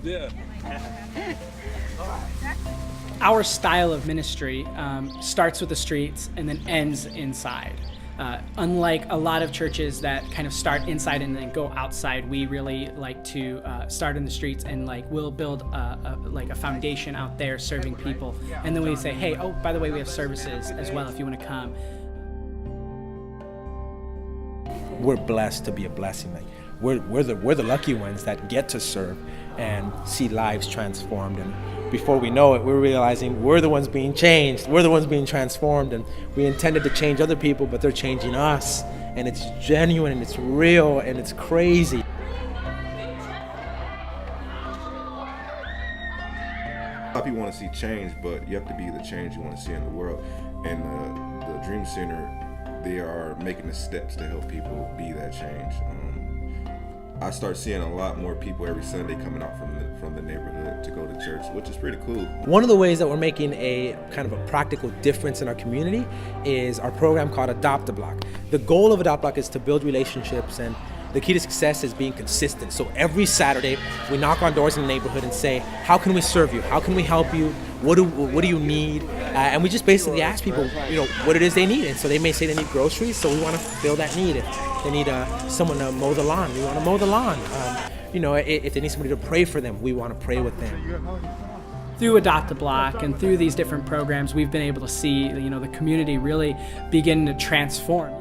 Yeah. Our style of ministry starts with the streets and then ends inside. Unlike a lot of churches that kind of start inside and then go outside, we really like to start in the streets and we'll build a foundation out there serving people. And then we say, hey, oh, by the way, we have services as well if you want to come. We're blessed to be a blessing. We're the lucky ones that get to serve and see lives transformed. And before we know it, we're realizing we're the ones being changed. We're the ones being transformed, and we intended to change other people, but they're changing us. And it's genuine, and it's real, and it's crazy. A lot of people want to see change, but you have to be the change you want to see in the world. And the Dream Center, they are making the steps to help people be that change. I start seeing a lot more people every Sunday coming out from the neighborhood to go to church, which is pretty cool. One of the ways that we're making a kind of a practical difference in our community is our program called Adopt a Block. The goal of Adopt a Block is to build relationships, and the key to success is being consistent. So every Saturday, we knock on doors in the neighborhood and say, how can we serve you? How can we help you? What do you need? And we just basically ask people, what it is they need. And so they may say they need groceries, so we want to fill that need. If they need someone to mow the lawn, we want to mow the lawn. If they need somebody to pray for them, we want to pray with them. Through Adopt a Block and through these different programs, we've been able to see, the community really begin to transform.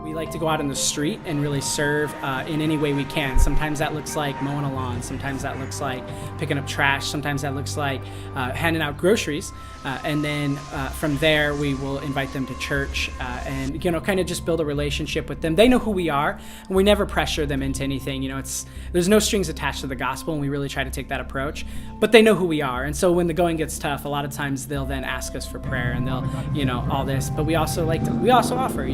We like to go out in the street and really serve in any way we can. Sometimes that looks like mowing a lawn. Sometimes that looks like picking up trash. Sometimes that looks like handing out groceries. And then from there, we will invite them to church and, kind of just build a relationship with them. They know who we are, and we never pressure them into anything. There's no strings attached to the gospel, and we really try to take that approach. But they know who we are. And so when the going gets tough, a lot of times they'll then ask us for prayer, and they'll, all this. But we also offer,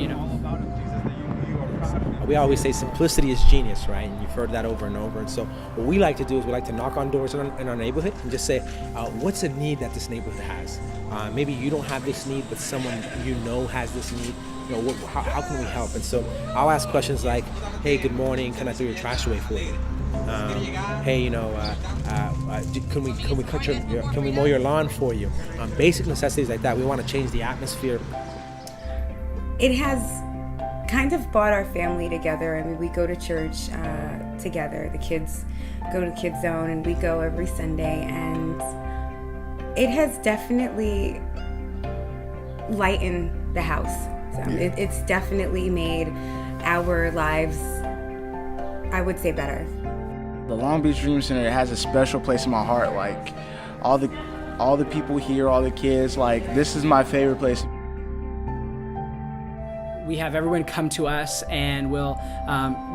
We always say simplicity is genius, right? And you've heard that over and over. And so what we like to do is we like to knock on doors in our neighborhood and just say, what's a need that this neighborhood has? Maybe you don't have this need, but someone has this need. How can we help? And so I'll ask questions like, hey, good morning, can I throw your trash away for you? Hey, can we mow your lawn for you? Basic necessities like that. We want to change the atmosphere. It has kind of brought our family together. I mean, we go to church together. The kids go to Kids Zone, and we go every Sunday, and it has definitely lightened the house. So it's definitely made our lives, I would say, better. The Long Beach Dream Center has a special place in my heart. Like all the people here, all the kids, this is my favorite place. We have everyone come to us, and we'll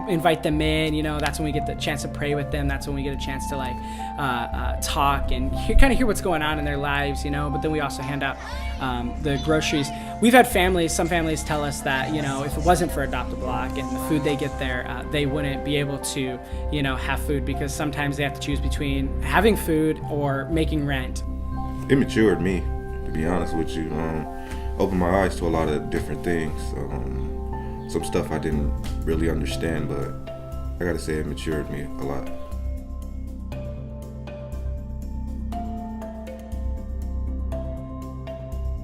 invite them in. That's when we get the chance to pray with them. That's when we get a chance to talk and hear what's going on in their lives. But then we also hand out the groceries. We've had some families tell us that if it wasn't for Adopt a Block and the food they get there, they wouldn't be able to have food, because sometimes they have to choose between having food or making rent. It matured me, to be honest with you. Opened my eyes to a lot of different things. Some stuff I didn't really understand, but I gotta say it matured me a lot.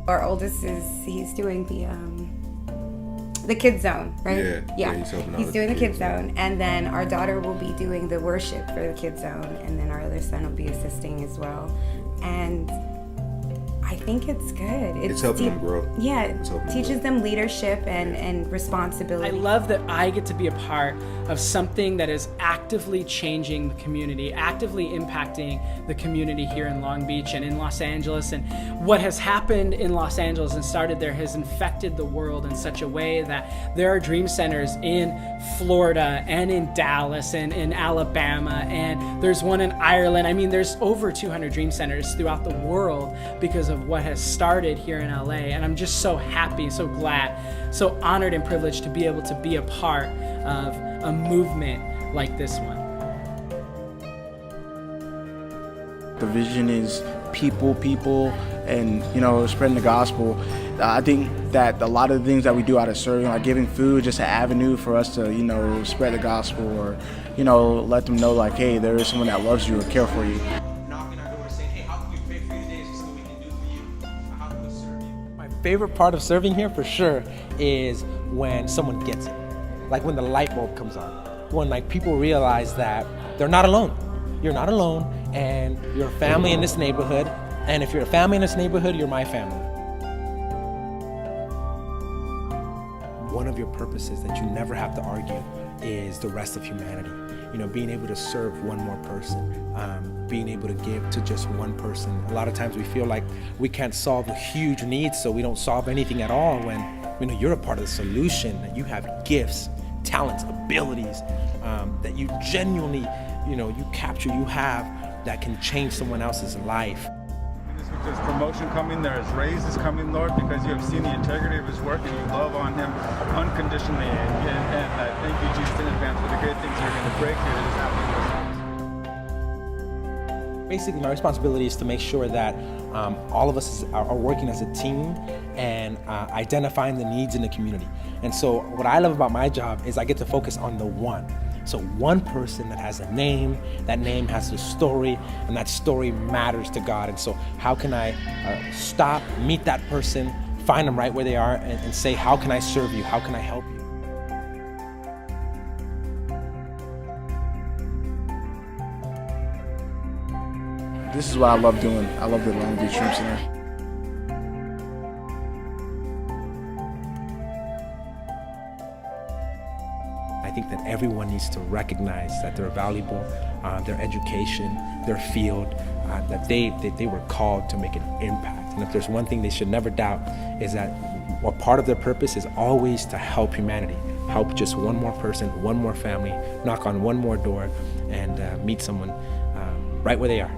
Our oldest he's doing the Kids Zone, right? Yeah. He's doing the Kids Zone, and then our daughter will be doing the worship for the Kids Zone, and then our other son will be assisting as well. And I think it's good. It's helping them grow. Yeah, it teaches them leadership and responsibility. I love that I get to be a part of something that is actively changing the community, actively impacting the community here in Long Beach and in Los Angeles. And what has happened in Los Angeles and started there has infected the world in such a way that there are dream centers in Florida and in Dallas and in Alabama, and there's one in Ireland. I mean, there's over 200 dream centers throughout the world because of what has started here in LA. And I'm just so happy, so glad, so honored and privileged to be able to be a part of a movement like this one. The vision is people, and spreading the gospel. I think that a lot of the things that we do out of serving, like giving food, just an avenue for us to, spread the gospel or, let them know like, hey, there is someone that loves you or care for you. Knocking our door saying, hey, how can we pray for you today? Is this what we can do for you? How can we serve you? My favorite part of serving here for sure is when someone gets it. Like when the light bulb comes on. When like people realize that they're not alone. You're not alone, and you're a family in this neighborhood. And if you're a family in this neighborhood, you're my family. One of your purposes that you never have to argue is the rest of humanity. Being able to serve one more person, being able to give to just one person. A lot of times we feel like we can't solve the huge needs, so we don't solve anything at all when you're a part of the solution, that you have gifts, talents, abilities that you genuinely, you capture, you have that can change someone else's life. There's promotion coming, there is raises coming, Lord, because you have seen the integrity of his work and you love on him unconditionally. And I thank you, Jesus, in advance for the great things you're going to break here that is happening. Basically, my responsibility is to make sure that all of us are working as a team and identifying the needs in the community. And so what I love about my job is I get to focus on the one. So one person that has a name, that name has a story, and that story matters to God. And so how can I stop, meet that person, find them right where they are, and say, how can I serve you? How can I help you? This is what I love doing. I love the Long Beach Dream Center. I think that everyone needs to recognize that they're valuable, their education, their field, that they were called to make an impact. And if there's one thing they should never doubt, is that a part of their purpose is always to help humanity, help just one more person, one more family, knock on one more door, and meet someone right where they are.